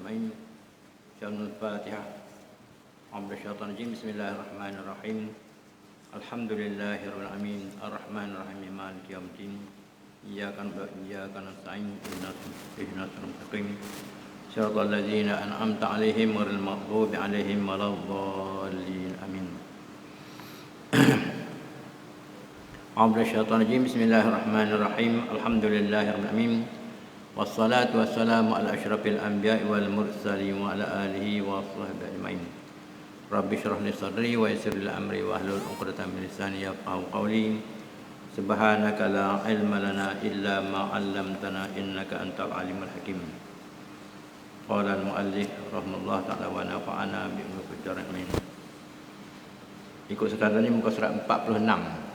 أجمعين. شأن الفاتحة. أعوذ بالشيطان الرجيم. بسم الله الرحمن الرحيم. الحمد لله رب العالمين الرحمن الرحيم مالك يوم الدين إياك نعبد وإياك نستعين اهدنا الصراط المستقيم صراط الذين أنعمت عليهم غير المغضوب عليهم ولا الضالين آمين. أعوذ بالشيطان الرجيم. بسم الله الرحمن الرحيم. الحمد لله رب العالمين والصلاة والسلام على أشرف الأنبياء والمرسلين وعلى آله وصحبه أجمعين. رب اشرح لي صدري ويسر لي أمري واحلل عقدة من لساني يفقهوا قولي. سبحانك لا علم لنا إلا ما علمتنا إنك أنت العليم الحكيم. قال المؤلف رحمه الله تعالى ونفعنا بعلومه في الدارين. Ikut sekarang ni muka surat 46.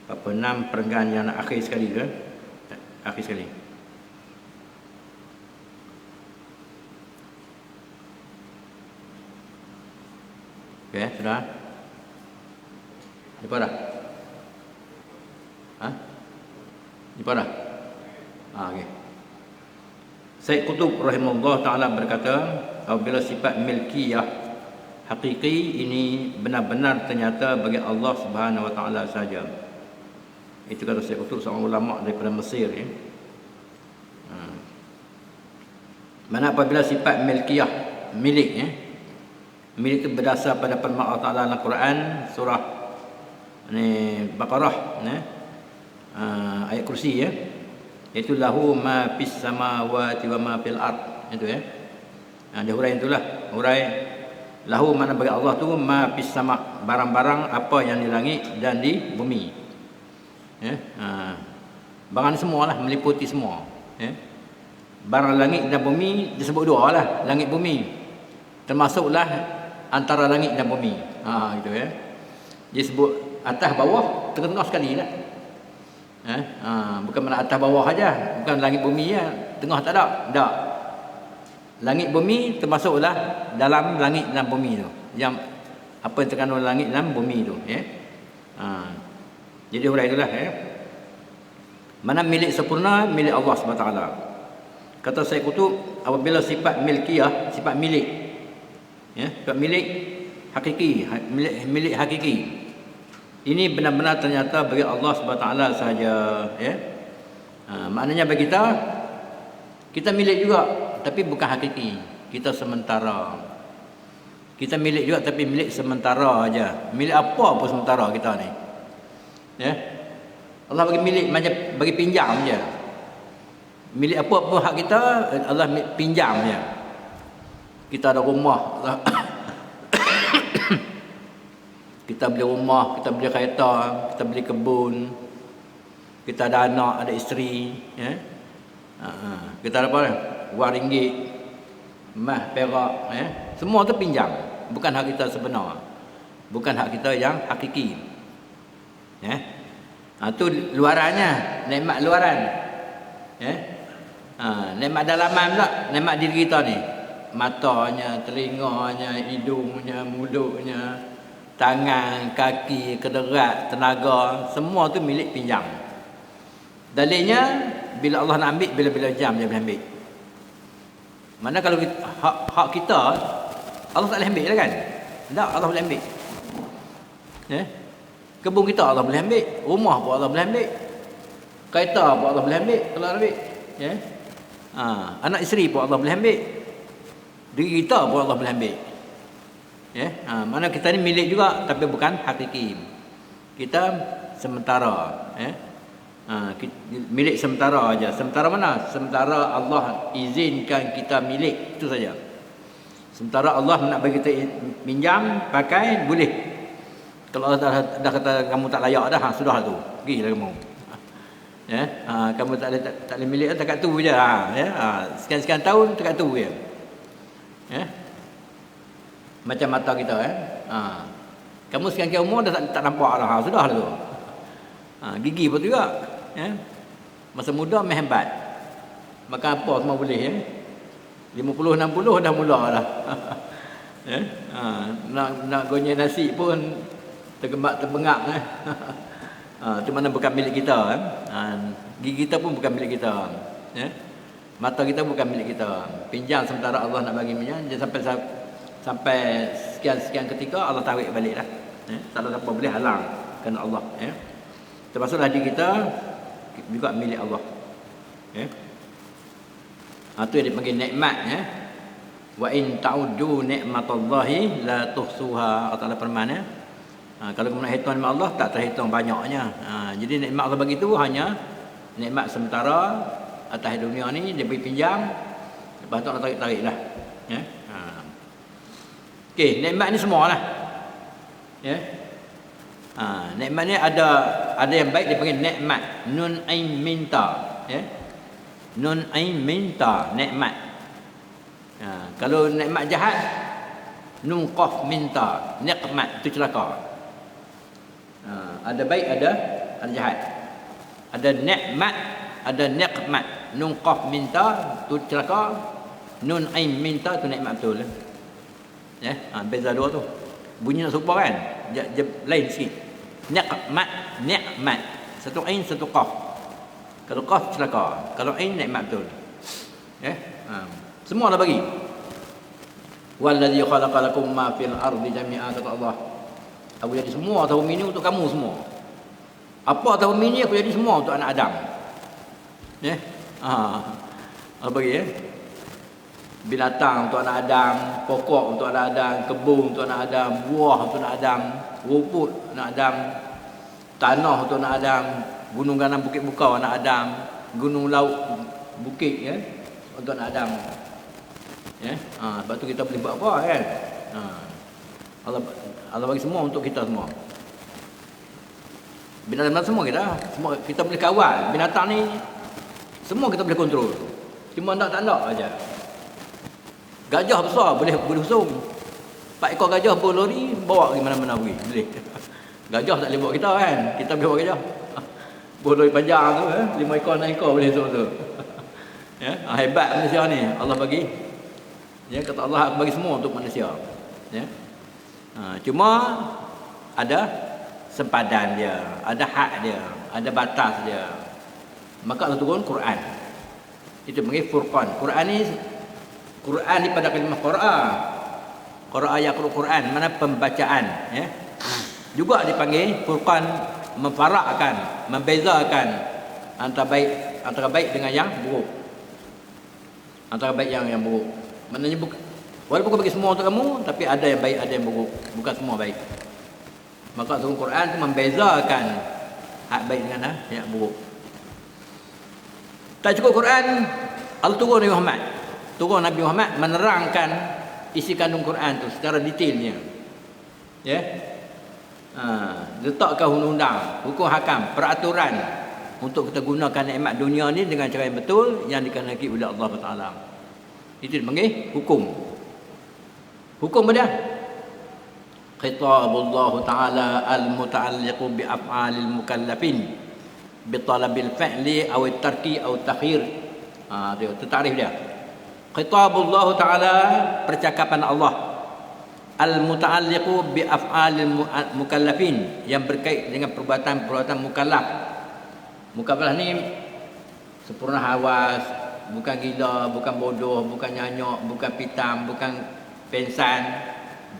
46 perenggan yang akhir sekali ke? Akhir sekali. Okey, sudah? Jumpa dah? Jumpa dah? Okey. Syekh Qutb rahimahullah ta'ala berkata, apabila sifat milkiyah hakiki ini benar-benar ternyata bagi Allah Subhanahu wa ta'ala saja. Itu kata Syekh Qutb, seorang ulama daripada Mesir ya. Mana apabila sifat milkiyah, milik ya. Milik itu berdasar pada firman Allah Ta'ala dalam Quran surah ni Baqarah ya. Ayat kursi ya. Itu lahu ma fis samawati wa ma fil ard. Itu ya. Dia huraian itulah. Hurai lahu mana bagi Allah tu ma fis sama, barang-barang apa yang di langit dan di bumi. Ya. Barang semualah meliputi semua ya. Barang langit dan bumi disebut dua lah, langit bumi. Termasuklah antara langit dan bumi. Gitu ya. Dia sebut atas bawah, tengah-tengah sekali lah. Bukan mana atas bawah aja, bukan langit bumi ya, tengah tak ada. Tak. Langit bumi termasuklah dalam langit dan bumi tu. Yang apa yang terkandung langit dan bumi tu ya. Jadi hurai itulah ya. Mana milik sempurna milik Allah Subhanahu wa taala. Kata Syekh Qutb, apabila sifat milkiyah, sifat milik ya, sifat milik hakiki, milik hakiki. Ini benar-benar ternyata bagi Allah Subhanahu wa taala saja ya. Maknanya bagi kita milik juga tapi bukan hakiki. Kita sementara. Kita milik juga tapi milik sementara aja. Milik apa pun sementara kita ni. Ya. Allah bagi milik macam bagi pinjam je. Milik apa pun hak kita Allah pinjam je. Kita ada rumah, kita beli rumah, kita beli kereta, kita beli kebun, kita ada anak, ada isteri, ya. Kita ada apa? Wang ringgit, emas, perak, ya. Semua tu pinjam, bukan hak kita sebenar, bukan hak kita yang hakiki, ya. Tu luarannya, nikmat luaran, ya. Nikmat dalaman pula, nikmat diri kita ni, matanya, telinganya, hidungnya, mulutnya, tangan, kaki, kederat, tenaga, semua tu milik pinjam. Dalilnya bila Allah nak ambil, bila-bila jam dia boleh ambil. Mana kalau kita, hak kita Allah tak boleh ambil lah kan? Tak, Allah boleh ambil. Ya? Kebun kita Allah boleh ambil, rumah pun Allah boleh ambil, kereta pun Allah boleh ambil kalau ambil. Ya? Anak isteri pun Allah boleh ambil, diri kita pun Allah boleh ambil. Ya, mana kita ni milik juga tapi bukan hakiki. Kita sementara, ya. Milik sementara aja. Sementara mana? Sementara Allah izinkan kita milik, itu saja. Sementara Allah nak bagi kita pinjam, pakai, boleh. Kalau Allah dah kata kamu tak layak dah, sudah tu. Pergilah kamu. Ya, kamu tak boleh milik dekat tu je. Ya, sekian-sekian tahun dekat tu je. Ya. Macam mata kita kamu sekian umur dah tak nampak dah, sudah tu. Gigi pun juga ya. Masa muda main hebat, makan apa semua boleh ya. 50 60 dah mula dah. Ya. Nak gonyeh nasi pun terbengak ya. Itu mana bukan milik kita gigi kita pun bukan milik kita ya. Mata kita bukan milik kita. Pinjam sementara Allah nak bagi pinjam, dia sampai sekian ketika Allah tarik balik dah. Tak ada siapa boleh halang kerana Allah. Termasuklah diri kita juga milik Allah. Itu yang dipanggil nikmat. Wa in ta'uddu ni'matallahi la tuhsuha. Allah Taala firman. Kalau kamu nak hitung nikmat Allah, tak terhitung banyaknya. Jadi nikmat Allah bagi tu hanya nikmat sementara atas dunia ni, dia beri pinjam, lepas tu nak tarik-tarik lah. Okey, nikmat ni semualah. Nikmat ni ada yang baik dia panggil nikmat. Nun ain minta. Nun ain minta nikmat. Kalau nikmat jahat, nun qaf minta nikmat, tu celaka. Ada baik, ada jahat. Ada nikmat, ada nikmat. Nun qaf minta, tu celaka. Nun ain minta, tu nikmat betul. Beza dua tu. Bunyi nak serupa kan? Dia lain sikit. Nikmat. Satu ain, satu qaf. Kalau qaf celaka, kalau ain nikmat betul. Semua dah bagi. Wallazi khalaqa lakum ma fil ardi jami'a, kata Allah. Aku jadi semua atas bumi ni untuk kamu semua. Apa atas bumi ni aku jadi semua untuk anak Adam. Allah bagi binatang untuk anak Adam, pokok untuk anak Adam, kebun untuk anak Adam, buah untuk anak Adam, rumput anak Adam, tanah untuk anak Adam, gunung ganang bukit bukau anak Adam, gunung laut bukit untuk anak Adam. Sebab tu kita boleh buat apa kan? Allah bagi semua untuk kita semua. Binatang semua kita boleh kawal. Binatang ni semua kita boleh kontrol. Cuma tak aja. Gajah besar boleh usung. 4 ekor gajah berlori bawa pergi mana-mana pergi. Boleh. Gajah tak boleh bawa kita kan? Kita boleh bawa gajah. Berlori panjang tu 5 ekor 6 ekor boleh usung tu. Hebat manusia ni. Allah bagi. Kata Allah bagi semua untuk manusia. Cuma ada sempadan dia, ada hak dia, ada batas dia. Maka Allah turun Quran. Itu panggil Furqan. Quran ni pada kalimah Qira'a yaqra Quran, mana pembacaan, juga dipanggil Furqan, memfarakkan, membezakan antara baik dengan yang buruk. Antara baik yang buruk. Maknanya walaupun aku bagi semua untuk kamu, tapi ada yang baik, ada yang buruk. Bukan semua baik. Maka turun Quran itu membezakan hak baik dengan hak buruk. Tak cukup Quran, Allah turun Nabi Muhammad. Turun Nabi Muhammad menerangkan isi kandung Quran tu secara detailnya. Letakkan undang-undang, hukum hakam, peraturan untuk kita gunakan nikmat dunia ni dengan cara yang betul yang dikehendaki oleh Allah Taala. Itu dipanggil hukum. Hukum apa dia? Khitabullah Ta'ala al-muta'alliqu bi af'alil mukallafin bi talabil fi'li aw at-tarki aw at-takhir. Itu tarikh dia. Khitabullah Ta'ala, percakapan Allah, al-muta'alliqu bi af'alil mukallafin, yang berkait dengan perbuatan-perbuatan mukallaf. Mukallaf ni sempurna hawas, bukan gila, bukan bodoh, bukan nyanyok, bukan pitam, bukan pensan,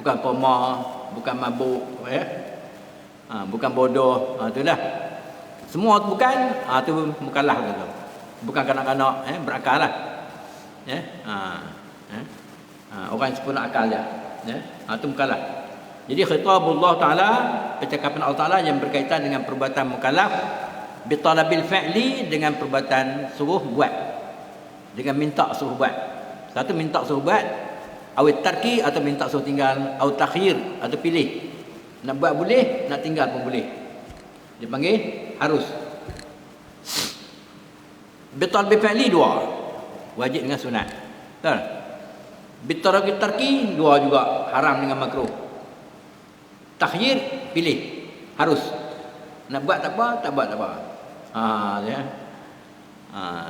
bukan koma, bukan mabuk, bukan bodoh, itulah. Semua bukan, tu mukallaf tu. Bukan kanak-kanak, berakal lah. Orang sempurna akal dia. Itu mukallaf. Jadi khitabullah Ta'ala, percakapan Allah Ta'ala yang berkaitan dengan perbuatan mukallaf, bitalabil fi'li, dengan perbuatan suruh buat, dengan minta suruh buat. Satu minta suruh buat, awit tarki atau minta suruh tinggal, atau takhir atau pilih. Nak buat boleh, nak tinggal pun boleh. Dia panggil harus. Bitalabil fi'li dua, wajib dengan sunat. Betul? Bitalabil tarki dua juga, haram dengan makruh. Takhir pilih, harus. Nak buat tak apa, tak buat tak apa.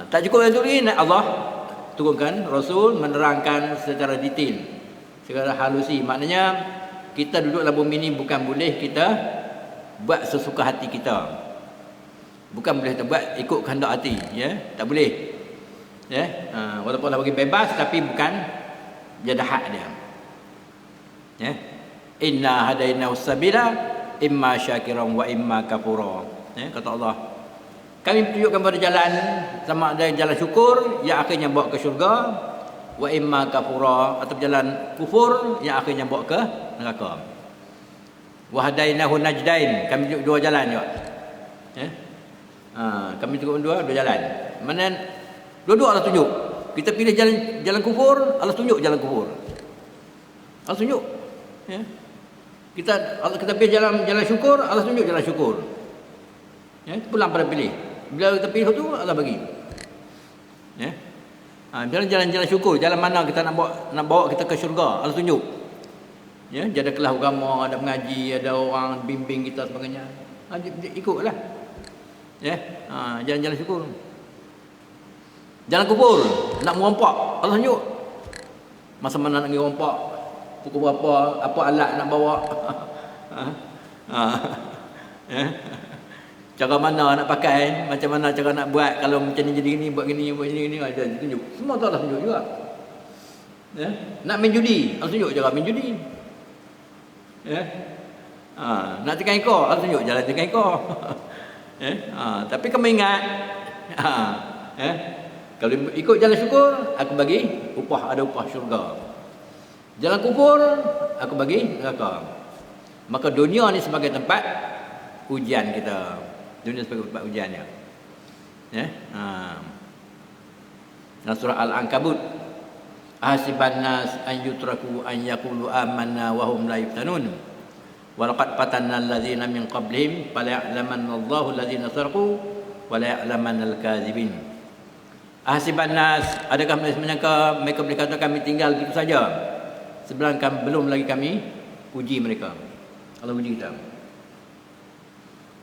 Tak cukup yang ini, Allah turunkan Rasul menerangkan secara detail, secara halusi. Maknanya kita duduk dalam bumi ini bukan boleh kita buat sesuka hati kita. Bukan boleh kita buat ikut kehendak hati, tak boleh. Ya, walaupun Allah bagi bebas tapi bukan jadi hak dia. Ya. Inna hadainahu sabila imma syakiran wa imma kafura. Ya, kata Allah. Kami tunjukkan pada jalan, sama ada jalan syukur yang akhirnya bawa ke syurga, wa imma kafura, atau jalan kufur yang akhirnya bawa ke neraka. Wa hadainahu najdain, kami tunjuk dua jalan juga. Ya. Kami tunjuk dua jalan. Mana dua-dua Allah tunjuk. Kita pilih jalan kufur, Allah tunjuk jalan kufur. Allah tunjuk. Ya. Kita pilih jalan syukur, Allah tunjuk jalan syukur. Ya, pulang pada pilih. Bila kita pilih tu Allah bagi. Ya. Jalan syukur, jalan mana kita nak bawa kita ke syurga, Allah tunjuk. Ya, jadi kelas agama, ada mengaji, ada orang bimbing kita sebagainya. Ikutlah. Ya. Jalan syukur. Jalan kubur, nak merompak, Allah tunjuk. Masa mana nak pergi rompak, pukul berapa, apa alat nak bawa. Ya. Cara mana nak pakai, macam mana cara nak buat, kalau macam ni jadi gini, buat gini, ada tunjuk. Semua tu Allah tunjuk juga. Ya. Nak main judi, Allah tunjuk cara main judi. Ya. Nak tekan ekor, Allah tunjuk jalan tekan ekor. Ya. Tapi kamu ingat, ya. Kalau ikut jalan syukur, aku bagi upah, ada upah syurga. Jalan kufur, aku bagi neraka. Maka dunia ni sebagai tempat ujian kita. Dunia sebagai tempat ujian ya. Ya. Surah Al-Ankabut. Ahasiban nas an yutraku an yaqulu amanna wa hum la yuftanun. Wa laqad fatanna allazina min qablihim fala ya'lamanna Allahu allazina sarqu wa la ya'lamanna al-kadzibin. Ahasiban nas, adakah mereka menyangka mereka boleh kata kami tinggal begitu saja sebelum belum lagi kami uji mereka. Allah uji kita.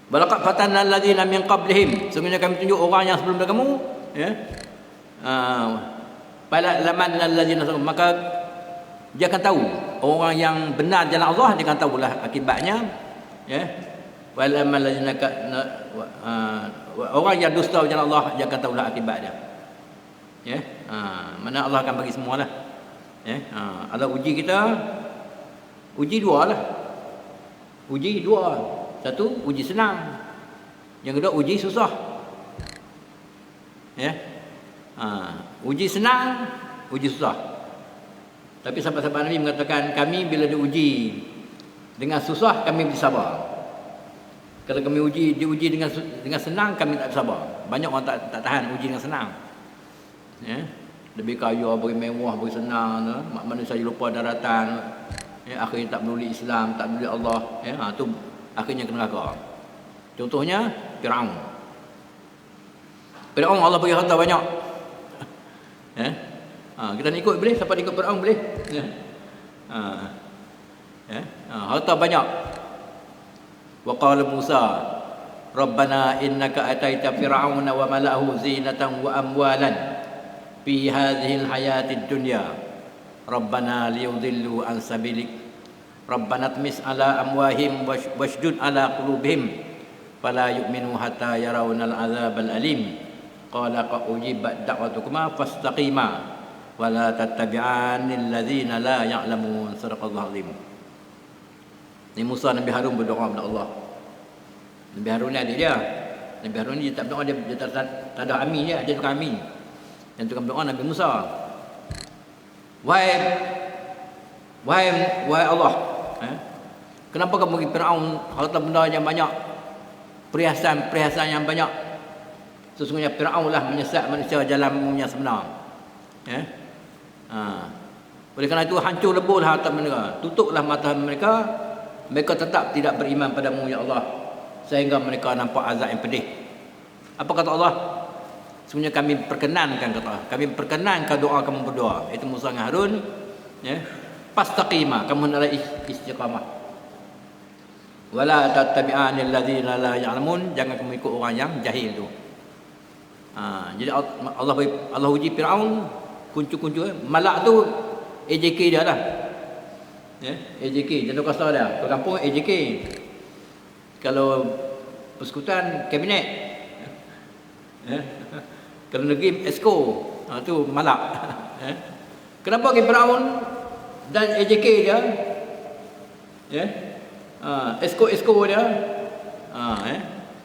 Balaqad fatanna allazina min qablihim, sebenarnya kami tunjuk orang yang sebelum kamu, ya. Bala laman allazina, maka dia akan tahu orang yang benar jalan Allah, dia akan tahulah akibatnya, ya. Wal laman allazina orang yang dusta jalan Allah, dia akan tahulah akibatnya. Ya, mana Allah akan bagi semualah. Ya, Allah uji kita, uji dua lah. Uji dua. Satu, uji senang. Yang kedua, uji susah. Ya, uji senang, uji susah. Tapi sahabat-sahabat Nabi mengatakan, kami bila diuji dengan susah, kami bersabar. Kalau kami diuji dengan senang, kami tak bersabar. Banyak orang tak tahan uji dengan senang. Ya, lebih kaya, beri mewah, beri senang, manusia lupa daratan, ya, akhirnya tak peduli Islam, tak peduli Allah, ya, tu akhirnya ke neraka. Contohnya Firaun. Firaun Allah bagi harta banyak. Ya. Kita nak ikut boleh, siapa ikut Firaun boleh. Ya. Ya. Harta banyak. Wa qala Musa, Rabbana innaka ataita fir'auna wa mala'ahu zinatan wa amwalan fi hadhihi al-hayati ad-dunya rabbana liyudillu an sabilik rabbana tmis ala amwahim washdud ala qulubihim fala yu'minu hatta yarawna al-'adzab al-alim qala qad ujibat da'watukuma fastaqima wa la tattabi'anil ladzina la ya'lamun. Sadaqallahu azim. Nabi Musa, Nabi Harun berdoa kepada Allah. Nabi Harun ni adik dia. Nabi Harun ni dia tak berdoa, dia tak ada amin dia, dia tukang amin. Yang tukang berdoa Nabi Musa, wahai Allah, kenapa kamu bagi Firaun harta benda yang banyak, perhiasan yang banyak? Sesungguhnya Firaun lah menyesat manusia jalan yang sebenar. Oleh kerana itu hancur leburlah harta mereka, tutuplah mata mereka, mereka tetap tidak beriman padamu ya Allah, sehingga mereka nampak azab yang pedih. Apa kata Allah? Sebenarnya kami perkenankan, kata kami perkenankan doa kamu berdoa, itu Musa dan Harun, ya. Fastaqima, kamu hendaklah istiqamah. Wala tattabi'anil ladzina la ya'lamun, jangan kamu ikut orang yang jahil tu. Jadi Allah uji Firaun, kuncu-kuncu malak tu AJK dia lah. Ya, AJK, Jenduk Kasar dia. Ke kampung AJK. Kalau persekutuan kabinet. Ya. Kalau negeri Esko. Tu malak. Kenapa ke Firaun dan AJK dia? Esko dia.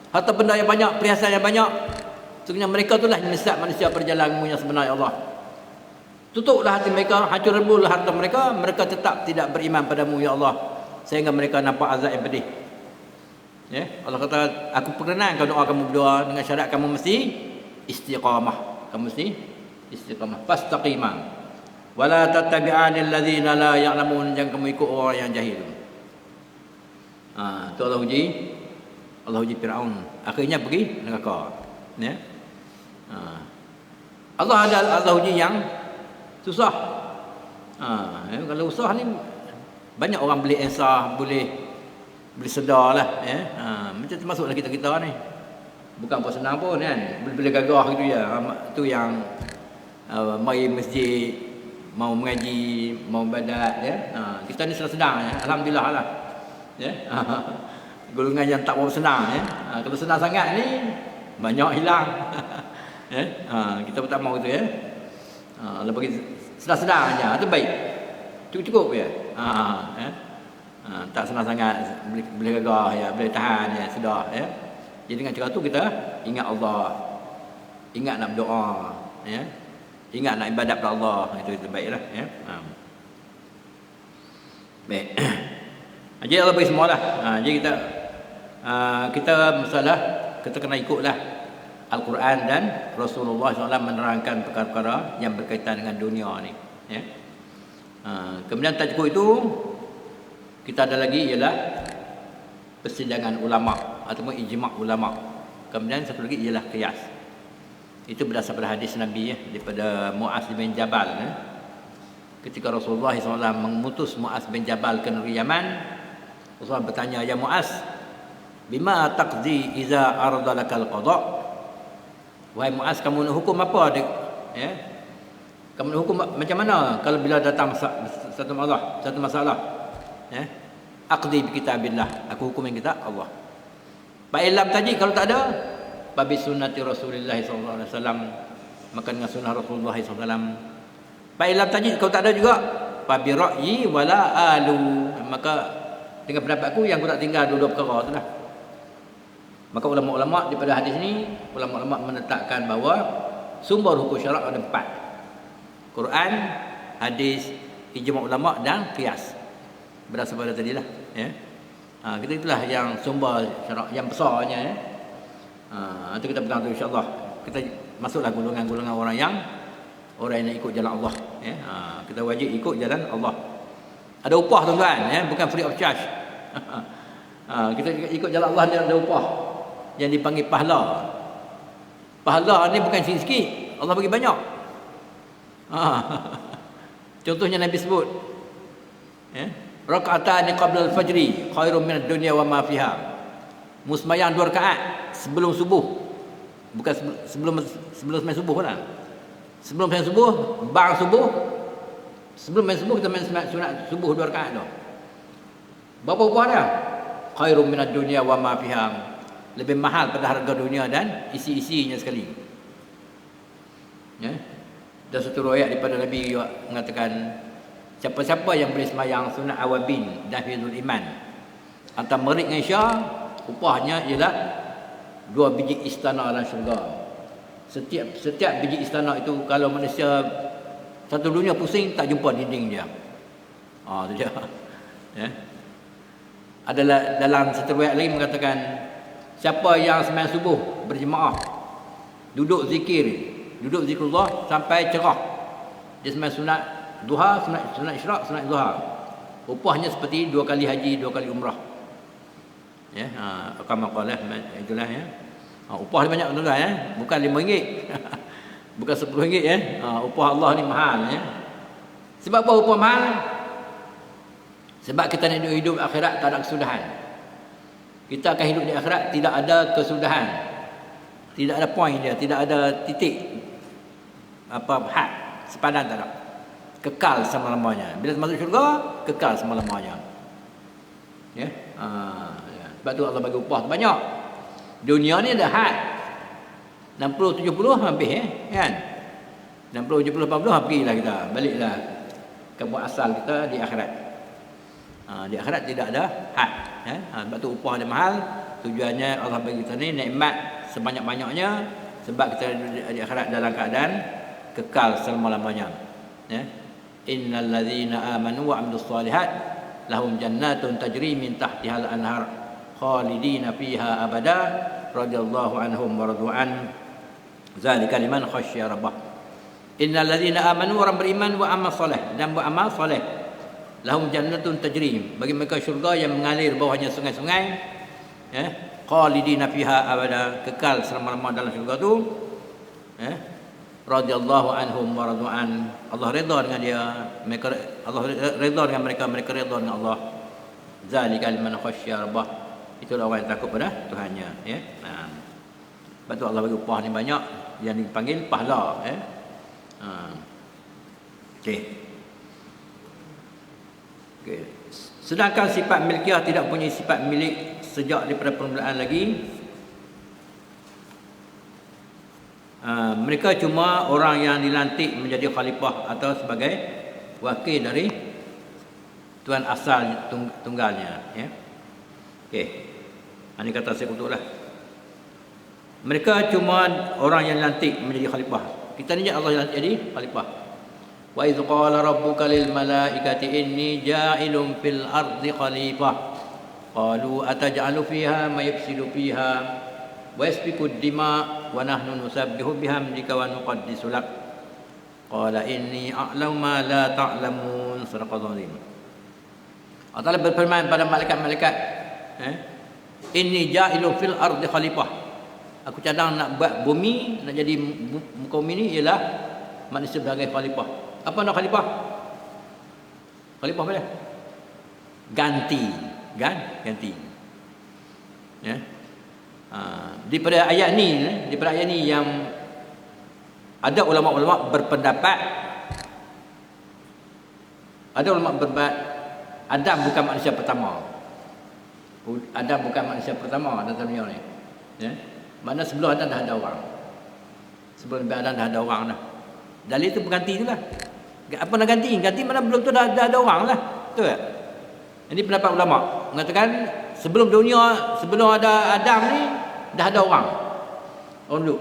Harta benda yang banyak, perhiasan yang banyak. Sebenarnya mereka itulah menyesat manusia berjalan yang sebenarnya Allah. Tutuplah hati mereka, hancur rebulah harta mereka, mereka tetap tidak beriman padamu ya Allah, sehingga mereka nampak azab yang pedih. Allah kata, aku perkenan kau doa kamu berdoa dengan syarat kamu mesti istiqamah. Kamu mesti istiqamah. Fastaqimah. Wala tattabi'anil ladzina la ya'lamun, jangan kamu ikut orang yang jahil. Tu Allah uji Firaun. Akhirnya pergi neraka. Allah uji yang susah. Kalau susah ni banyak orang boleh insaf, boleh sedar lah. Macam termasuklah kita ni. Bukan apa senang pun kan. Boleh gagah gitu ya. Tu yang mari masjid, mau mengaji, mau ibadat ya. Kita ni sedang ya. Alhamdulillah lah. Golongan yang tak berapa senang ya. Kalau senang sangat ni banyak hilang. Kita pun tak mau tu ya. Kalau bagi sedang-sedang aja, itu baik. Cukup ya. Tak senang sangat, boleh gagah ya, boleh tahan ya, sudah ya. Jadi dengan cara tu kita ingat Allah. Ingat nak berdoa ya. Ingat nak ibadat kepada Allah, itu baiklah ya. Baik. Jadi Allah bagi semualah. Jadi kita masalah kita kena ikutlah Al-Quran dan Rasulullah SAW menerangkan perkara-perkara yang berkaitan dengan dunia ni ya. Kemudian tak cukup itu, kita ada lagi ialah persidangan ulama ataupun ijma' ulama. Kemudian satu lagi ialah qiyas. Itu berdasarkan hadis Nabi ya, daripada Mu'az bin Jabal ya. Ketika Rasulullah SAW mengutus Mu'az bin Jabal ke negeri Yaman, Rasulullah bertanya, ya Mu'az, bima taqdi iza ardalakal qada'? Wahai Mu'az, kamu nak hukum apa? Ya? Kamu nak hukum macam mana kalau bila datang satu masalah? Ya? Aqdi bi kitabillah. Aku hukum yang kitab Allah. Pak Ilam tadi kalau tak ada, babi sunnati Rasulullah sallallahu alaihi wasallam, maka dengan sunnah Rasulullah sallallahu alaihi wasallam. Pak Ilam tadi kalau tak ada juga, babi ra'yi wala alu, maka dengan pendapatku yang aku tak tinggal dua-dua perkara itulah. Maka ulama-ulama daripada hadis ni, ulama-ulama menetapkan bahawa sumber hukum syarak ada 4. Quran, hadis, ijma' ulama dan qiyas. Berdasarkan tadi lah ya. Kita itulah yang sumber syarak yang besarnya ya. Itu kita pegang tu insya-Allah. Kita masuklah golongan-golongan orang yang ikut jalan Allah ya. Kita wajib ikut jalan Allah. Ada upah tuan-tuan ya, bukan free of charge. Kita ikut jalan Allah dia ada upah yang dipanggil pahala. Pahala ni bukan sikit-sikit, Allah bagi banyak. Contohnya Nabi sebut ya, raka'atan qabla al-fajri khairun min ad-dunya wa ma fiha. Musmayang 2 rakaat sebelum subuh. Bukan sebelum sembahyang subuh lah. Sebelum sembahyang subuh, bang subuh. Sebelum main subuh kita main sunat subuh 2 rakaat tu. Berapa upah dia? Khairun min ad-dunya wa ma fiha. Lebih mahal pada harga dunia dan isi-isinya sekali. Ya. Dan satu riwayat daripada Nabi mengatakan, siapa-siapa yang boleh sembahyang sunat awabin dan hifzul iman antara Maghrib dengan Isya, upahnya ialah 2 biji istana dalam syurga. Setiap biji istana itu kalau manusia satu dunia pusing tak jumpa dinding dia. Tu dia. Ya. Adalah dalam satu riwayat lagi mengatakan, siapa yang sembahyang subuh berjemaah, duduk zikrullah sampai cerah. Dia sembahyang sunat duha, sunat isyraq, sunat duha. Upahnya seperti 2 kali haji, 2 kali umrah. Ya, kama qala itulah ya. Upah dia banyak tuan-tuan ya, bukan RM5. Bukan RM10 ya. Upah Allah ni mahal ya. Sebab apa upah mahal? Sebab kita nak hidup akhirat tak ada kesudahan. Kita akan hidup di akhirat tidak ada kesudahan. Tidak ada point dia, tidak ada titik had sepadan tak ada. Kekal selama-lamanya. Bila masuk syurga, kekal selama-lamanya. Ya. Sebab tu Allah bagi upah banyak. Dunia ni ada had 60-70 habis kan. 60, 70, 80 pergilah kita. Baliklah ke buat asal kita di akhirat. Di akhirat tidak ada had. Sebab tu upah dia mahal. Tujuannya Allah bagi kita ni nikmat sebanyak-banyaknya sebab kita di akhirat dalam keadaan kekal selama-lamanya. Innal ladzina amanu wa 'amilus solihat lahum jannatun tajri min tahtihal anhar khalidina fiha abada radhiyallahu anhum wa radu'an zalika liman khasyya rabbah. Innal ladzina amanu, orang beriman, wa amal soleh, dan beramal soleh, lahum jannatun tajri, bagi mereka syurga yang mengalir bawahnya sungai-sungai, khalidina fiha abada, kekal selama-lamanya dalam syurga tu. Radhiyallahu anhum wa radu'an, Allah redha dengan dia, mereka, Allah redha dengan mereka, mereka redha dengan Allah. Zalika liman khasyya rabbah, itulah orang yang takut pada Tuhannya. Sebab tu Allah bagi upah ni banyak, yang dipanggil pahala. Okey. Sedangkan sifat milkiah tidak punya sifat milik sejak daripada permulaan lagi. Mereka cuma orang yang dilantik menjadi khalifah atau sebagai wakil dari tuan asal tunggalnya. Okey. Ini kata saya betul lah. Mereka cuma orang yang dilantik menjadi khalifah. Kita ni Allah yang jadi khalifah. Wa idz qala rabbuka lil malaikati inni ja'ilun fil ardi khalifah qalu ataj'alu fiha may yufsidu fiha wa yasfiku ad-dima wa nahnu nusabbihu bihamdika wa nuqaddisu lak qala inni a'lamu ma la ta'lamun. Sadaqallahu azim. Allah Taala berfirman pada malaikat-malaikat, inni ja'ilun fil ardi khalifah, aku cadang nak buat bumi, nak jadi muka bumi ni ialah manusia sebagai khalifah. Apa nak khalifah? Khalifah apa dia? Ganti. Ganti. Daripada ayat ni yang ada ulama-ulama berpendapat, Adam bukan manusia pertama. Adam bukan manusia pertama dalam dunia ni. Mana sebelum Adam dah ada orang. Sebelum Adam dah ada orang dah. Dalil tu berganti tu lah. Apa nak ganti? Ganti mana belum tu dah ada orang lah. Betul tak? Ini pendapat ulama mengatakan sebelum dunia, sebelum ada Adam ni dah ada orang. Orang dulu.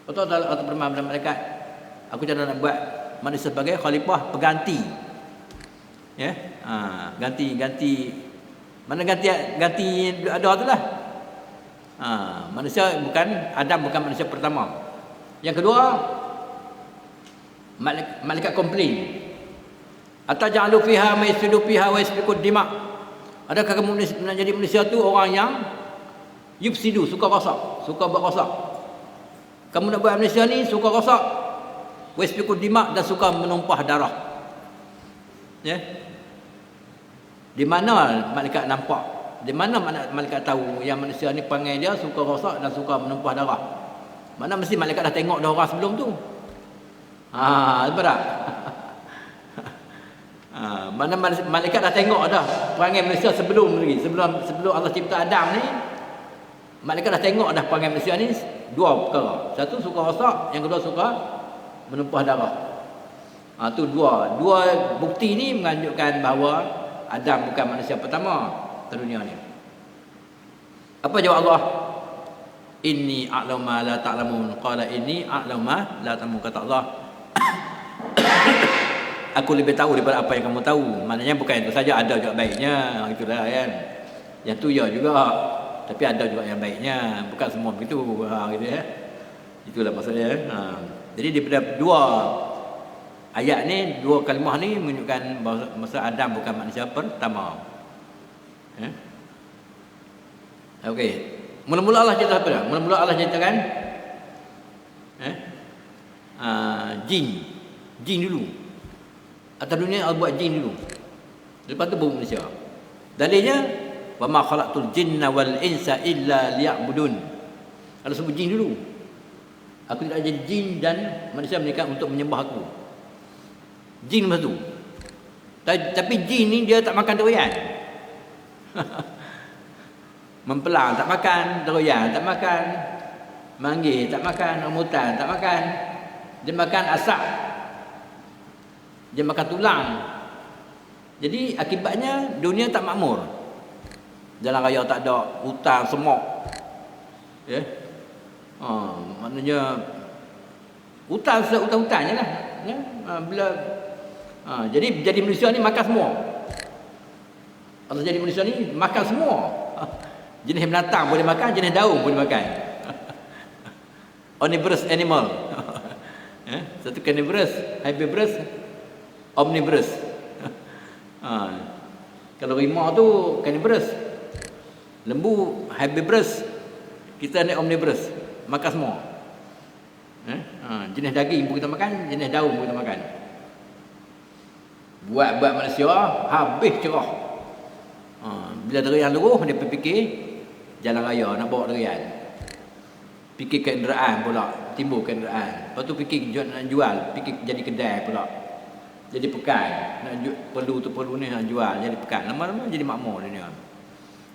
Betul tak? Atau bermain pada malaikat, aku jangan nak buat manusia sebagai khalifah pengganti. Ganti. Mana ganti ada tu lah. Manusia bukan, Adam bukan manusia pertama. Yang kedua, malaikat komplain. Ataj'alu fiha may yufsidu fiha wa yasfiku ad-dima. Adakah kamu nak jadi manusia tu orang yang yufsidu, suka rosak, suka buat rosak. Kamu nak buat manusia ni suka rosak, wa yasfiku ad-dima, dan suka menumpah darah. Di mana malaikat nampak? Di mana malaikat tahu yang manusia ni perangai dia suka rosak dan suka menumpah darah? Mana mesti malaikat dah tengok dah orang sebelum tu. Betul tak? Mana malaikat dah tengok dah perangai manusia sebelum lagi. Sebelum Allah cipta Adam ni, malaikat dah tengok dah perangai manusia ni dua perkara. Satu suka rosak, yang kedua suka menumpah darah. Tu dua bukti ni menunjukkan bahawa Adam bukan manusia pertama di dunia ni. Apa jawab Allah? Inni a'lamu ma la ta'lamun. Qala inni a'lamu ma la ta'lamun. Kata Allah, aku lebih tahu daripada apa yang kamu tahu. Maknanya bukan itu saja, ada juga baiknya. Itulah kan. Yang tu ya juga, tapi ada juga yang baiknya. Bukan semua begitu. Gitu ya. Itulah maksudnya. Jadi daripada dua ayat ni, dua kalimah ni menunjukkan bahawa masa Adam bukan manusia pertama. Okey. Mula-mula Allah cerita apa dah? Mula-mula Allah ceritakan jin dulu. Atas dunia Allah buat jin dulu. Lepas tu baru manusia. Dalilnya, wa ma khalaqtul jinna wal insa illa liya'budun. Allah sebut jin dulu. Aku tidak jadi jin dan manusia melainkan untuk menyembah aku. Jin masa tu. Tapi jin ni dia tak makan durian. Mempelang tak makan, durian tak makan, manggis tak makan, rambutan tak makan. Dia makan asap. Dia makan tulang. Jadi akibatnya dunia tak makmur. Jalan raya tak ada, hutan semok. Ya. Maknanya hutan hutan-hutannya lah. Ya. Jadi manusia ni makan semua. Kalau jadi manusia ni makan semua. Jenis binatang boleh makan, jenis daun boleh makan. Omnivorous animal. Satu carnivorous, herbivorous, omnivorous. Kalau rimau tu carnivorous, lembu herbivorous, kita ni omnivorous, makan semua. Jenis daging pun kita makan, jenis daun pun kita makan. Buat manusia habis cerah. Bila derian luruh, dia fikir jalan raya nak bawa derian. Fikir kenderaan pula, timbul kenderaan. Lepas tu fikir nak jual, fikir jadi kedai pula. Jadi pekan, nak perlu ni nak jual, jadi pekan. Lama-lama jadi makmur dunia.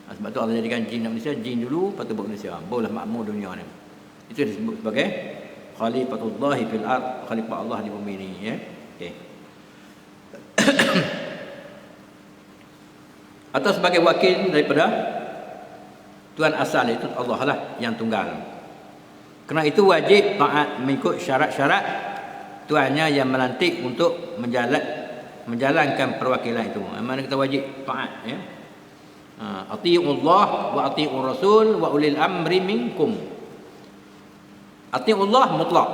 Sebab tu Allah jadikan jin dan manusia, jin dulu, lepas tu baru manusia. Barulah makmur dunia ni. Itu disebut sebagai Khalifatullah fil ard, khalifah Allah di bumi ni, ya. Okey. Atau sebagai wakil daripada Tuhan asal, itu Allah lah yang tunggal. Kerana itu wajib taat mengikut syarat-syarat Tuhannya yang melantik untuk menjalankan perwakilan itu. Mana kita wajib taat, ya. Atiiullah wa atiiur rasul wa ulil amri minkum. Atiiullah mutlak.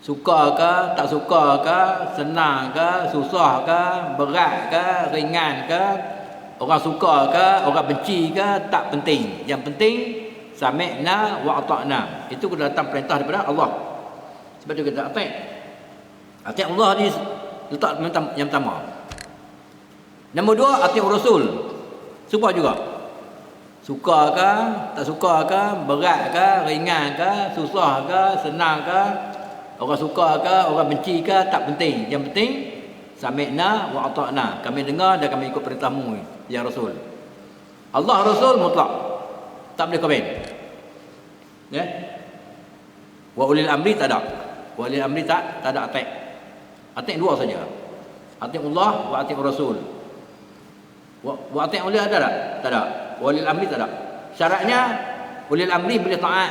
Suka ke, tak suka ke, senang ke, susah ke, berat ke, ringan ke, orang suka ke, orang benci ke, tak penting. Yang penting sami'na wa ata'na. Itu sudah datang perintah daripada Allah. Sebab itu kita ati'. Ati' Allah ni letak yang pertama. Nombor dua, ati'ur rasul. Suka juga. Suka ke, tak suka ke, berat ke, ringan ke, susah ke, senang ke, orang suka ke, orang benci ke, tak penting. Yang penting sami'na wa ata'na. Kami dengar dan kami ikut perintahmu ya Rasul. Allah Rasul mutlak. Tak boleh komen. Ya. Wa ulil amri tak ada. Wa ulil amri tak ada atik. Atik dua saja. Atik Allah wa atik Rasul. Wa atik ulil ada tak? Tak ada. Wa ulil amri tak ada. Syaratnya ulil amri boleh taat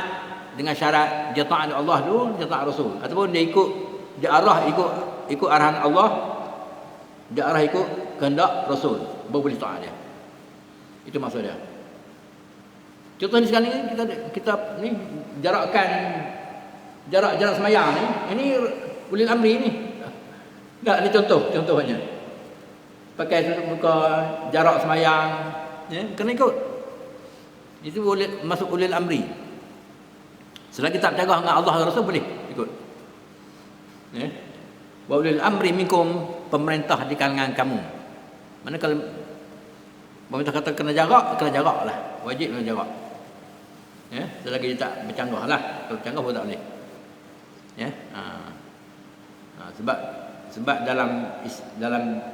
dengan syarat dia taat Allah dulu, dia taat Rasul. Ataupun dia ikut arahan Allah, dia arah ikut kehendak Rasul, baru boleh taat dia. Itu maksud dia. Contoh ni sekarang ni kita ni jarak semayang ni, ini ulil amri ni. Tak, ni contohnya. Pakai tutup muka, jarak semayang, ya, kena ikut. Itu masuk ulil amri. Selagi tak berjaga dengan Allah dan Rasul boleh ikut. Ya. Wa ulil amri minkum, pemerintah di kalangan kamu. Mana kalau pemerintah kata kena jarak lah. Wajib kena jarak. Ya, selagi dia tak bercanggah lah. Kalau bercanggah pun tak boleh. Ya. Sebab dalam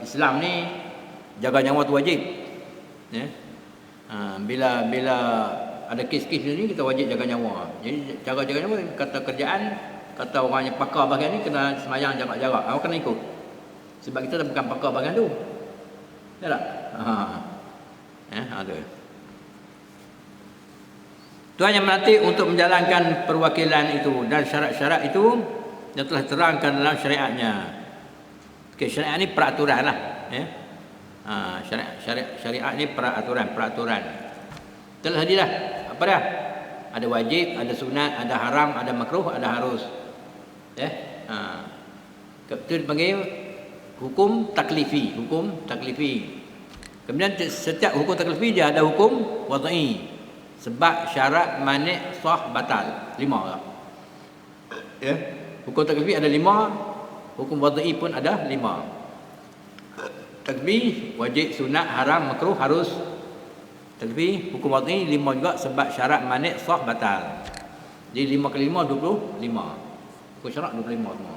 Islam ni jaga nyawa tu wajib. Ya. Bila ada kes-kes ni kita wajib jaga nyawa. Jadi cara jaga nyawa, kata kerjaan, kata orang yang pakar bahagian ni kena semayang jarak-jarak. Awak kena ikut. Sebab kita dah bukan pakar bahagian tu. Ya tak? Ada. Tuhan yang melantik untuk menjalankan perwakilan itu dan syarat-syarat itu yang telah terangkan dalam syariatnya. Okey, syariat ni peraturan lah. Ya. Syariat ni peraturan. Telah hadirlah. Apa dah? Ada wajib, ada sunat, ada haram, ada makruh, ada harus. Ya. Itu dipanggil hukum taklifi. Kemudian setiap hukum taklifi dia ada hukum wad'i. Sebab syarat mani' sah batal. 5 lah. Ya. Hukum taklifi ada 5, hukum wad'i pun ada 5. Taklifi wajib, sunat, haram, makruh, harus. Taklifi hukum wad'i 5 juga sebab syarat mani' sah batal. Jadi 5 kali 5 25. Hukum syarat 25 semua.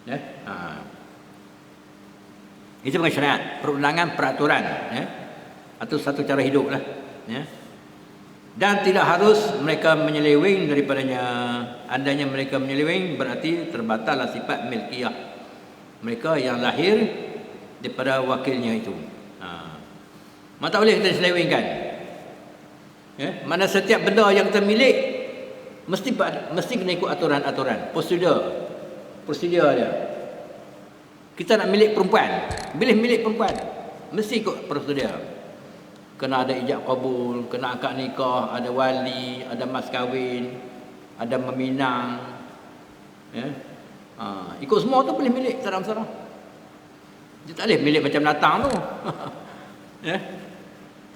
Ya. Itu bukan syariat, perundangan, peraturan, ya. Atau satu cara hidup lah, ya. Dan tidak harus mereka menyeleweng daripadanya. Andainya mereka menyeleweng berarti terbatallah sifat milkiyah mereka yang lahir daripada wakilnya itu. Mana tak boleh kita selewengkan. Mana setiap benda yang kita milik mesti kena ikut aturan-aturan, prosedur dia. Kita nak milik perempuan, boleh milik perempuan, mesti ikut prosedur. Kena ada ijab kabul, kena akad nikah, ada wali, ada mas kahwin, ada meminang. Ikut semua tu boleh milik, tak ada masalah. Dia tak boleh milik macam datang tu.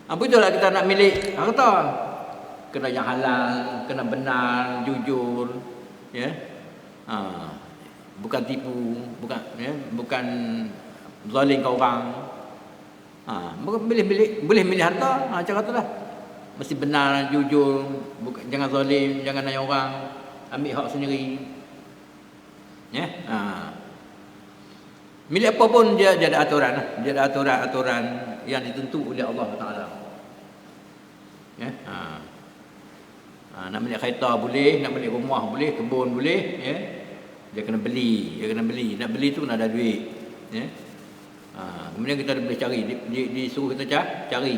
Apa itulah kita nak milik harta. Kena yang halal, kena benar, jujur, bukan tipu, bukan zalim ke orang. Boleh milih harta, cara tu lah. Mesti benar, jujur, jangan zalim, jangan nanya orang, ambil hak sendiri. Milik apa pun dia ada aturan lah. Dia ada aturan-aturan yang ditentu oleh Allah Taala. Nak milik kereta boleh, nak milik rumah boleh, kebun boleh, dia kena beli, nak beli tu kena ada duit. Kemudian kita boleh cari, disuruh kita cari.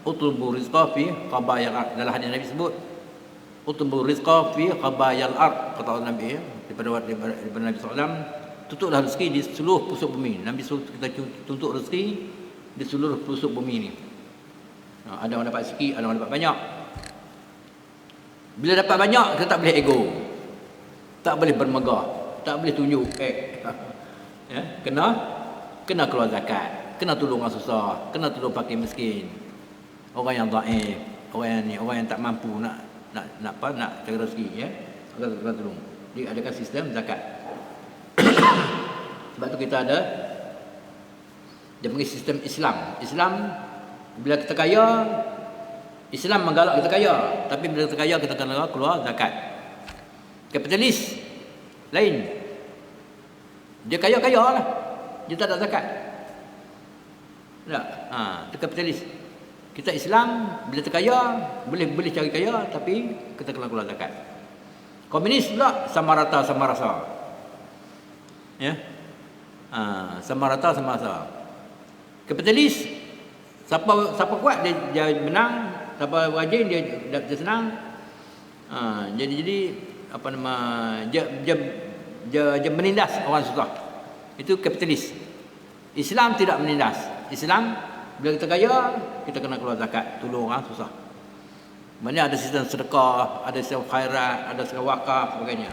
Utlubu rizqa fi qabayal ard. Dalam hadis Nabi sebut utlubu rizqa fi qabayal ard, kata Nabi daripada Nabi SAW, tutuplah rezeki di seluruh pusuk bumi. Nabi suruh kita tuntut rezeki di seluruh pusuk bumi ni. Ada orang dapat sikit, ada orang dapat banyak. Bila dapat banyak, kita tak boleh ego, tak boleh bermegah, tak boleh tunjuk kena keluar zakat, kena tolong orang susah, kena tolong fakir miskin, orang yang dhaif, orang yang tak mampu nak cari rezeki, kena tolong. Dia adakan sistem zakat. Sebab tu kita ada, dia panggil sistem Islam. Bila kita kaya, Islam menggalak kita kaya, tapi bila kita kaya kita kena keluar zakat. Kapitalis lain, dia kaya lah, dia tak ada zakat. Tak, itu kapitalis. Kita Islam, bila terkaya boleh cari kaya, tapi kita kena keluar zakat. Komunis pula sama rata sama rasa. Sama rata sama rasa. Kapitalis, siapa kuat dia menang, siapa rajin dia senang. Jadi apa nama, dia menindas orang susah. Itu kapitalis. Islam tidak menindas. Islam bila kita kaya, kita kena keluar zakat, tolong orang susah. Mana ada sistem sedekah, ada sistem khairat, ada sistem wakaf sebagainya.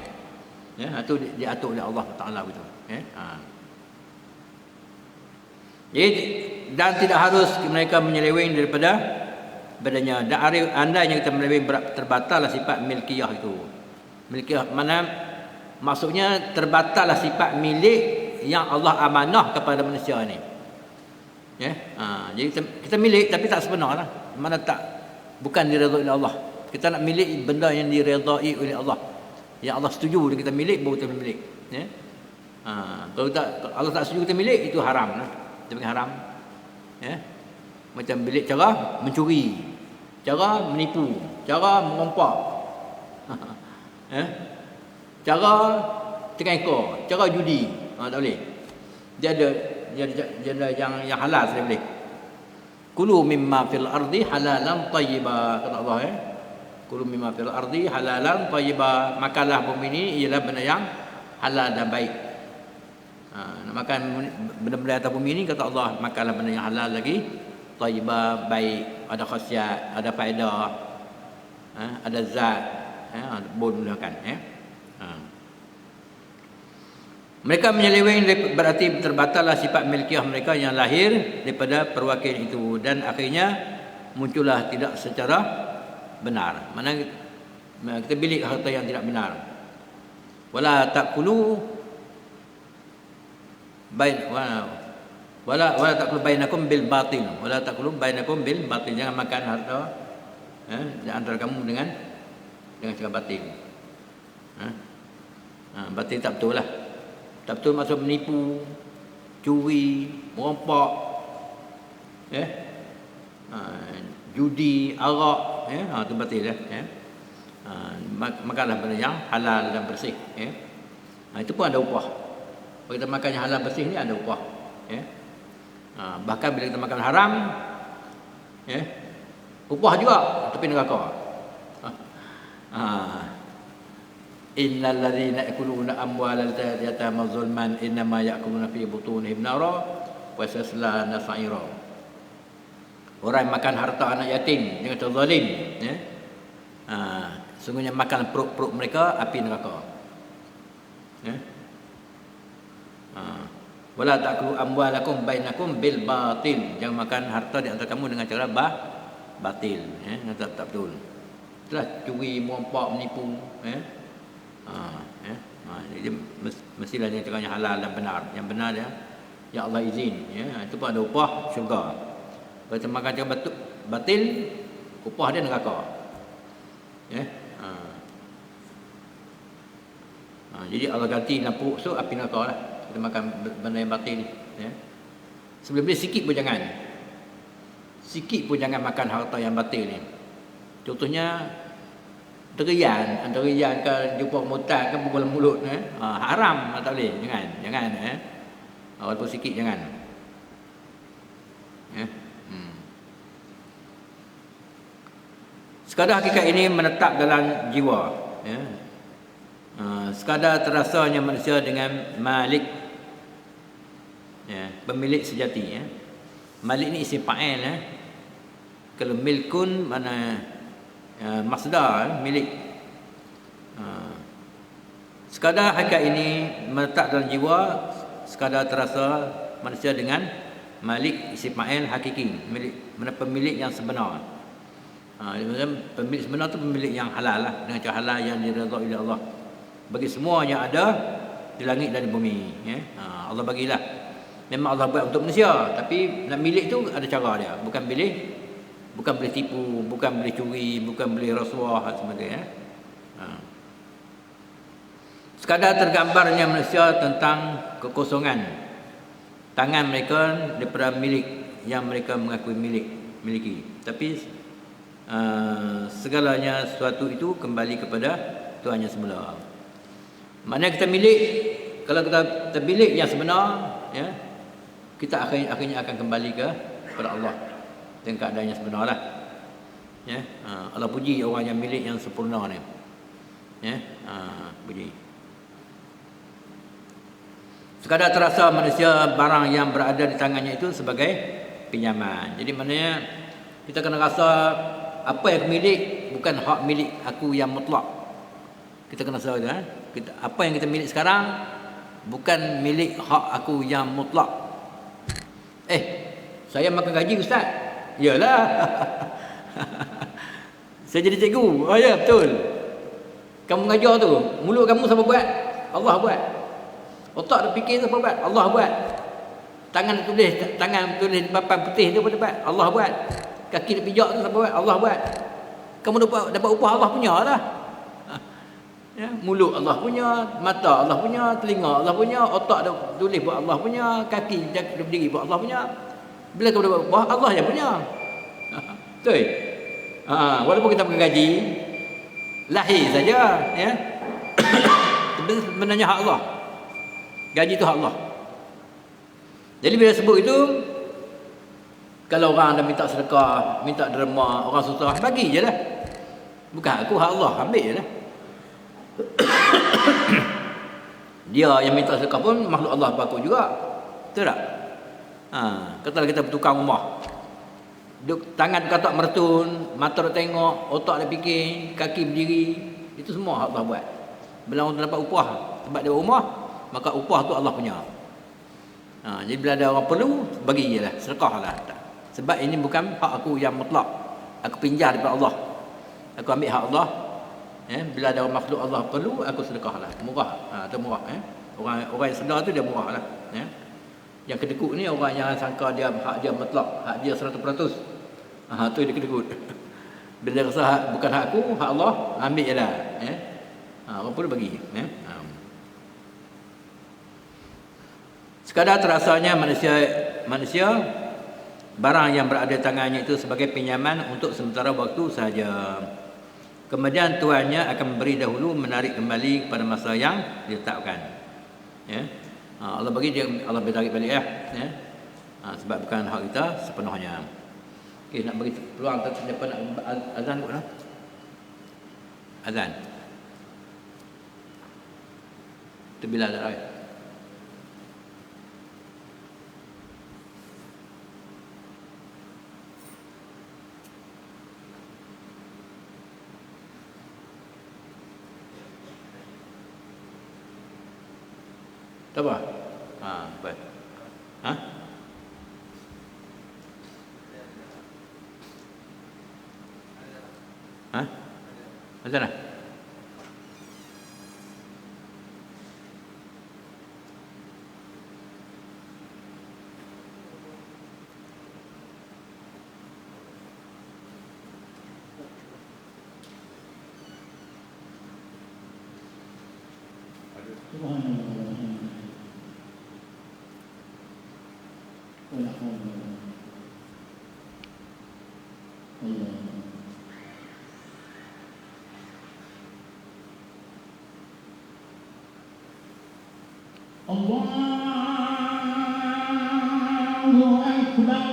Itu diatur oleh Allah Taala begitu. Jadi, dan tidak harus mereka menyeleweng daripada badannya. Dan andainya kita menyeleweng terbatallah sifat milkiyah itu. Milkiyah mana maksudnya terbatallah sifat milik yang Allah amanah kepada manusia ni. Jadi kita milik tapi tak sebenar lah. Mana bukan diredai oleh Allah. Kita nak milik benda yang diredai oleh Allah, yang Allah setuju dan kita milik, baru kita milik. Kalau Allah tak setuju kita milik, itu haram lah. Dia panggil haram. Macam milik cara mencuri, cara menipu, cara mengompak, cara tekengkor, cara judi. Tak boleh. Dia ada yang halal saya boleh. Kulu mimma fil ardi halalan tayyiba, kata Allah. Kulu mimma fil ardi halalan tayyiba. Makanlah bumi ini ialah benda yang halal dan baik. Nak makan benda-benda atas bumi ini, kata Allah, makanlah benda yang halal lagi, tayyiba, baik, ada khasiat, ada faedah, ada zat, boleh makan. Mereka menyeleweng berarti terbatallah sifat milkiyah mereka yang lahir daripada perwakil itu, dan akhirnya muncullah tidak secara benar. Mana kita bilik harta yang tidak benar. Wala taqulu wala taqulu bainakum bil batil. Wala taqulu bainakum bil batil. Jangan makan harta antara kamu dengan cara batil. Batil tak betul lah. Tak betul maksud menipu, curi, merompak. judi, arak, ya, tu batil ya. Makanlah benda yang halal dan bersih, ya. Itu pun ada upah. Kalau kita makan yang halal bersih ni ada upah, ya. Bahkan bila kita makan haram, ya, upah juga tapi neraka. Innal ladzina yakuluna amwalal yatama zulman innama yakuluna fi butunihim nara wa sayaslawna sa'ira. Orang yang makan harta anak yatim dengan cara zalim, ya. Sungguhnya makan perut-perut mereka api neraka. Ya. Wala ta'kulu amwalakum bainakum bil batil. Jangan makan harta di antara kamu dengan cara batil, ya, dengan tak betul. Itulah curi, merompak, menipu, ya. Ya. Jadi mestilah dia cakap yang halal dan benar. Yang benar dia ya Allah izin, ya. Itu pun ada upah syurga. Kalau kita makan cara batil, upah dia neraka. Ya. Jadi Allah ganti lampu so api neraka lah. Kita makan benda yang batil, ya. Sebelum ni sikit pun jangan. Sikit pun jangan makan harta yang batil ni. Contohnya derian ke jumpa mutan ke berbual mulut, haram, tak boleh. Jangan, walaupun sikit jangan. Ya. Sekadar hakikat ini menetap dalam jiwa, ya. Sekadar terasanya manusia dengan malik, ya, pemilik sejati, ya. Malik ni isim fa'il, ya. Kalau milkun mana masdar, milik. Sekadar hakikat ini menetap dalam jiwa, sekadar terasa manusia dengan malik isim fa'il hakiki, milik, mana pemilik yang sebenar. Pemilik sebenar tu pemilik yang halal lah, dengan cara halal yang diridhai oleh Allah bagi semua yang ada di langit dan di bumi, ya. Allah bagilah. Memang Allah buat untuk manusia, tapi nak milik tu ada cara dia. Bukan boleh tipu, bukan boleh curi, bukan boleh rasuah sebagainya. Sekadar tergambarnya manusia tentang kekosongan tangan mereka daripada milik yang mereka mengakui miliki. Tapi segalanya sesuatu itu kembali kepada Tuhan yang semula. Mana kita milik, kalau kita termilik yang sebenar, ya, kita akhirnya akan kembali kepada Allah dengan keadaan yang sebenar lah, ya. Allah puji orang yang milik yang sempurna ni, ya. Puji. Sekadar terasa manusia barang yang berada di tangannya itu sebagai pinjaman. Jadi maknanya kita kena rasa apa yang aku milik bukan hak milik aku yang mutlak. Kita kena rasa, kan? Apa yang kita milik sekarang bukan milik hak aku yang mutlak. Saya makan gaji ustaz. Yalah. Saya jadi cikgu. Ya betul. Kamu mengajar tu, mulut kamu siapa buat? Allah buat. Otak dia fikir siapa buat? Allah buat. Tangan tulis papan putih tu siapa buat? Allah buat. Kaki dia pijak tu siapa buat? Allah buat. Kamu dapat upah Allah punya lah. Ya, mulut Allah punya, mata Allah punya, telinga Allah punya, otak dia tulis buat Allah punya, kaki dia berdiri buat Allah punya. Bila kamu dapat upah, Allah yang punya. Betul. Walaupun kita pakai gaji lahir saja, ya. Sebenarnya hak Allah. Gaji itu hak Allah. Jadi bila sebut itu, kalau orang dah minta sedekah, minta derma, orang susah, bagi je lah. Bukan aku, hak Allah, ambil je lah. Dia yang minta sedekah pun makhluk Allah aku juga. Betul tak? Katalah kita bertukar rumah. Tangan kata mertun, mata dia tengok, otak dia fikir, kaki berdiri, itu semua Allah buat. Bila orang dapat upah sebab dia rumah, maka upah tu Allah punya. Jadi bila ada orang perlu, bagi je lah, sedekah lah. Sebab ini bukan hak aku yang mutlak. Aku pinjam daripada Allah. Aku ambil hak Allah. Bila ada orang makhluk Allah perlu, aku sedekah lah. Murah. Itu murah. Orang yang sedar tu dia murah lah. Yang kedekut ni orang yang sangka dia hak dia mutlak, hak dia 100%. Tu dia kedekut. Bila dia rasa bukan hak aku, hak Allah, ambil je lah. Orang perlu bagi. Sekadar terasanya manusia barang yang berada di tangannya itu sebagai pinjaman untuk sementara waktu sahaja. Kemudian tuannya akan memberi dahulu, menarik kembali pada masa yang ditetapkan. Ya. Allah bagi dia, Allah tarik balik ya. Sebab bukan hak kita sepenuhnya. Okey, nak bagi peluang siapa nak azan kot lah. Azan. Itu bila dah right. Tak apa? Baik. Macam mana? Allahu Akbar.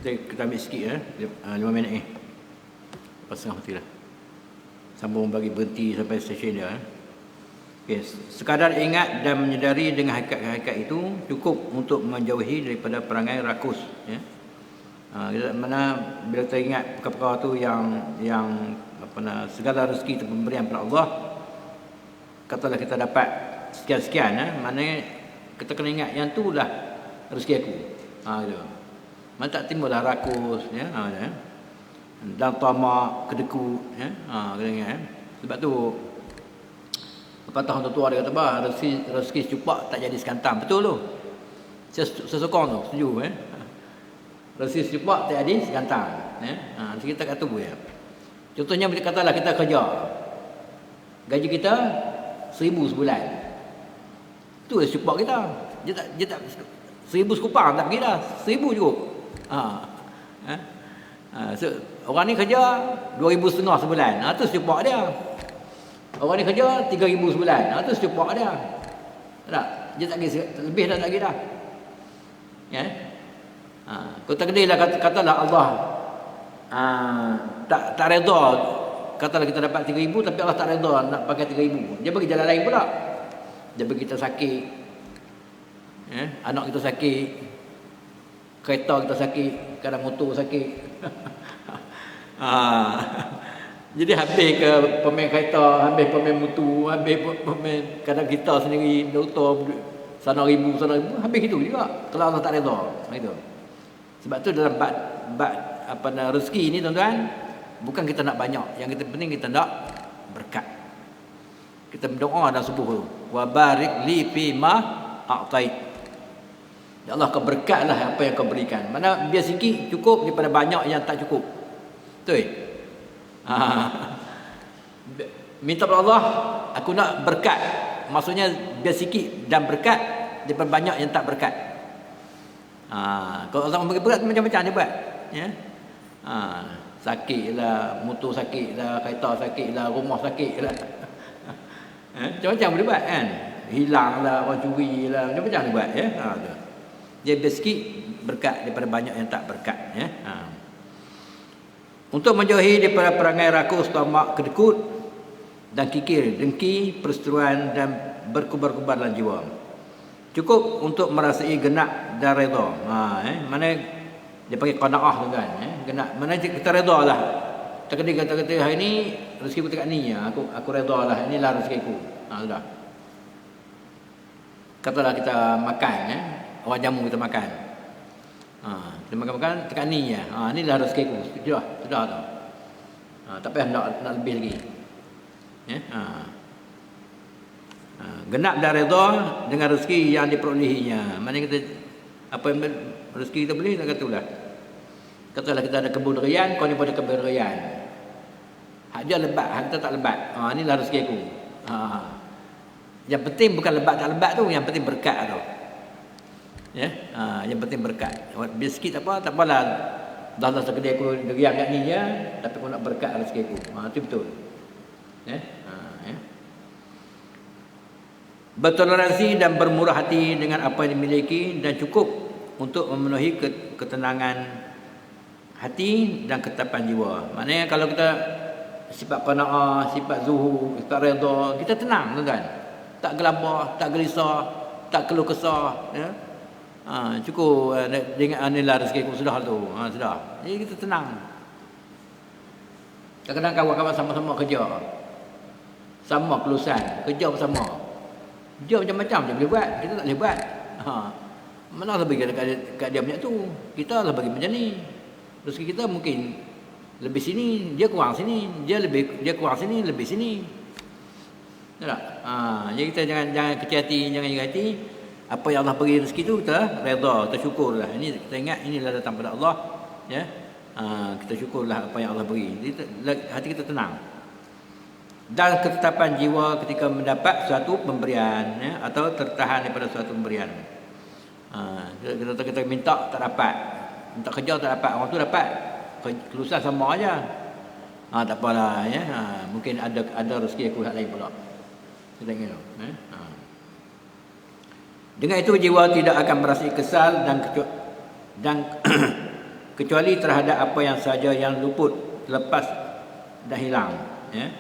Kita ambil sikit 5 minit ni. Lepas setengah mati lah. Sambung bagi berhenti sampai stesen dia. Yes. Sekadar ingat dan menyedari dengan hakikat-hakikat itu cukup untuk menjauhi daripada perangai rakus. Ya. Mana bila kita ingat perkara-perkara tu yang segala rezeki itu pemberian daripada Allah, katalah kita dapat sekian-sekian, maknanya kita kena ingat yang tu lah rezeki aku. Gitu. Mana tak timbullah rakus, ya. Dan tamak, kedekut, ya. Kena ingat. Sebab tu pepatah orang tua dia kata bah, rezeki secupak tak jadi sekantang. Betul tu. Saya sokong tu, setuju, ya. Rezeki secupak tak jadi sekantang, ya. Kita kata tu, ya. Contohnya katalah kita kerja, gaji kita 1,000 sebulan. Tu secupak kita. Dia tak 1,000 sekupang tak pergi dah. 1,000 cukup. So, orang ni kerja 2,500 sebulan. Tu secupak dia. Orang ni kerja 3,000 sebulan. Tu secupak dia. Tak? Dia tak pergi lebih dah, tak pergi dah. Ya. Kau tak kena lah katalah Allah tak redha, katalah kita dapat 3,000 tapi Allah tak redha nak pakai 3,000. Dia bagi jalan lain pula. Dia bagi kita sakit. Anak kita sakit. Kereta kita sakit, kadang motor sakit. Jadi habis ke pemain kereta, habis pemain motor, habis pemain kadang kita sendiri doktor sana ribu, habis itu juga kalau Allah tak redha. Itu. Sebab tu dalam bab rezeki ni tuan-tuan, bukan kita nak banyak, yang kita penting kita nak berkat. Kita berdoa dalam subuh tu, wa barik li fi ma a'tait. Ya Allah, kau berkatlah apa yang kau berikan. Mana biar sikit cukup daripada banyak yang tak cukup. Betul? Minta kepada Allah, aku nak berkat. Maksudnya biar sikit dan berkat daripada banyak yang tak berkat. Kalau orang bagi berat macam-macam dia buat, ya. Sakitlah, motor sakitlah, kereta sakitlah, rumah sakitlah. Macam-macam boleh buat kan. Hilanglah, orang curilah, macam-macam dia buat, ya. Dia biar sikit berkat daripada banyak yang tak berkat, ya. Untuk menjauhi daripada perangai rakus, tamak, kedekut dan kikir, dengki, perseteruan dan berkubar-kubar dalam jiwa. Cukup untuk merasai genap dan redha. Mana dia panggil qanaah tu kan, genap. Mana kita redha lah. Tak kena kata hari ni rezeki aku dekat ni, aku redha lah, inilah rezeki aku. Sudah. Katalah kita makan, orang jamu kita makan. Kita makan dekat ni ya. Inilah rezeki aku. Sudah tu. Tak payah nak lebih lagi. Ya. Genap dan redha dengan rezeki yang diperolehinya. Maknanya kita apa yang rezeki kita boleh, nak katalah. Katalah kita ada kebun durian, kau ni pada kebun durian. Hak dia lebat, hak kita tak lebat. Inilah rezeki aku. Yang penting bukan lebat tak lebat tu, yang penting berkat tu. Ya, yang penting berkat. Biar sikit tak apalah. Dah sekedar aku durian kat ni je, tapi aku nak berkat rezeki aku. Itu betul. Ya. Bertoleransi dan bermurah hati dengan apa yang dimiliki dan cukup untuk memenuhi ketenangan hati dan ketapan jiwa. Maknanya kalau kita sifat qanaah, sifat zuhud, sifat redha, kita tenang tuan-tuan. Tak gelabah, tak gelisah, tak keluh kesah, ya. Cukup dengan anilah rezeki aku sudah tu. Sudah. Jadi kita tenang. Kadang-kadang kawan-kawan sama-sama kerja. Sama kelulusan, kerja bersama. Dia macam-macam dia boleh buat, kita tak boleh buat. Mana lah bagi kat dia banyak tu. Kita lah bagi macam ni. Rezeki kita mungkin lebih sini, dia kurang sini, dia kurang sini, lebih sini. Tak? Jadi kita jangan kecil hati, jangan ingat hati. Apa yang Allah bagi rezeki tu kita redha, kita syukurlah. Ini kita ingat inilah datang pada Allah, ya. Kita syukurlah apa yang Allah beri. Jadi hati kita tenang. Dan ketetapan jiwa ketika mendapat suatu pemberian, ya, atau tertahan daripada suatu pemberian. Kita minta tak dapat, minta kerja tak dapat, orang tu dapat, kelulusan sama aja. Tak apalah, ya. Mungkin ada rezeki aku lain pula. Kita tengok tu. Dengan itu jiwa tidak akan merasa kesal dan kecuali terhadap apa yang saja yang luput, lepas dan hilang, ya.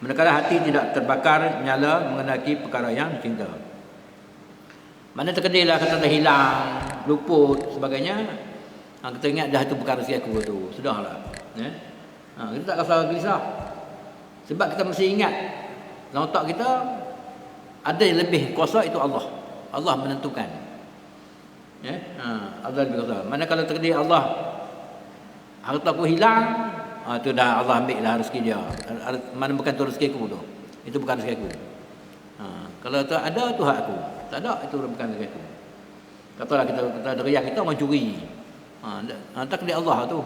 Manakala hati tidak terbakar nyala mengenai perkara yang cinta. Mana terkedilah kata dah hilang, luput sebagainya. Kita ingat dah tu perkara si aku tu. Sudahlah. Kita tak rasa gelisah. Sebab kita mesti ingat dalam otak kita ada yang lebih kuasa, itu Allah. Allah menentukan. Allah lebih kuasa. Manakala terkedi Allah, harta aku hilang, tu dah Allah ambil lah rezeki dia. Mana bukan tu rezeki aku tu. Itu bukan rezeki aku. Kalau tu ada, tu hak aku. Tak ada, itu bukan rezeki aku. Katalah kita riak, kita orang curi. Takdir Allah tu.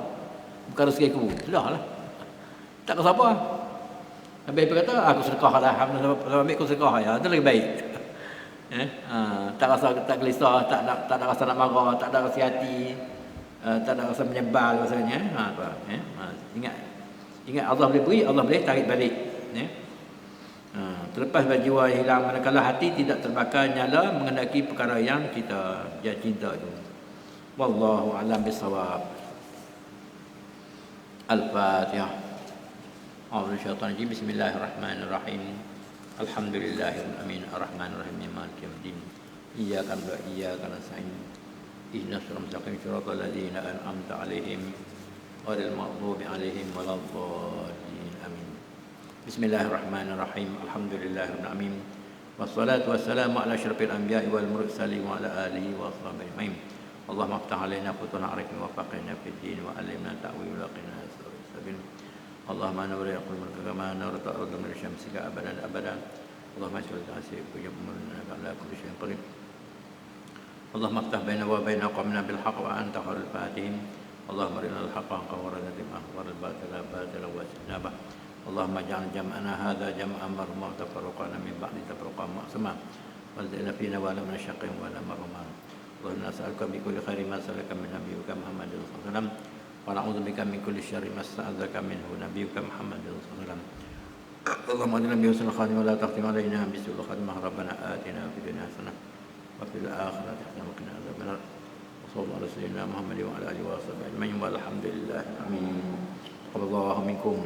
Bukan rezeki aku. Sudahlah. Tak kata apa. Habis dia kata, aku sedekah lah. Ambil aku sedekah ya. Itu lagi baik. Tak rasa, tak gelisah, tak ada rasa nak marah, tak ada rasa hati. Tak ada rasa menyebal rasanya. Ingat Allah boleh beri, Allah boleh tarik balik. Terlepas jiwa hilang, manakala hati tidak terbakar nyala mengenai perkara yang kita cinta itu. Wallahu a'lam bissawab. Al-Fatihah. A'udzubillahi Bismillahirrahmanirrahim. Alhamdulillahirabbil alamin arrahmanirrahim maliki yaumiddin. Iyyaka na'budu wa iyyaka nasta'in. Ihdinas siratal mustaqim siratal ladzina an'amta 'alaihim ghairil maghdubi 'alaihim waladdallin. Amin. Bismillahirrahmanirrahim. Alhamdulillahirabbil alamin. Wassalatu wassalamu ala asyrafil anbiya'i wal mursalin wa ala alihi wa sahbihi ajma'in. Allahumma iftah 'alaina futuhan 'arifin wa faqihna fid din wa 'allimna ta'wil wa qina sabil. Allahumma nawwir qulubana kama nawwarat al-ardu min syamsika abadan abadan. Allahumma ij'al ta'sir qulubana ala kulli syai'in qadir. Allahumma iftah bainana wa baina qawmina bil haqq wa anta khairul fatihin. Allahumma arinal haqqa haqqan warzuqna ittiba'ahu wal batila batilan wajtanabah. Allahumma ij'al jam'ana hadza jam'an marhuma wa tafarraqana min ba'di tafarraqan ma'suma. Wazidna fina wa la min syaqqin wa la marhuma. Allahumma nas'aluka bi kulli khairin ma sa'alaka min nabiyyika Muhammadin sallallahu alaihi wasallam. Wa na'udzubika min kulli syarrin ma sta'adzaka minhu nabiyyuka Muhammadin sallallahu alaihi wasallam. Allahumma aj'alna bi husnil khatimah wa la takhtim alaina bi su'il khatimah. Rabbana atina fid dunya hasanah wa fil akhirati hasanah wa qina adzabannar. Wa sallallahu ala sayyidina Muhammadin wa ala alihi wa sahbihi ajma'in. Walhamdulillah. Amin. Wallahu minkum.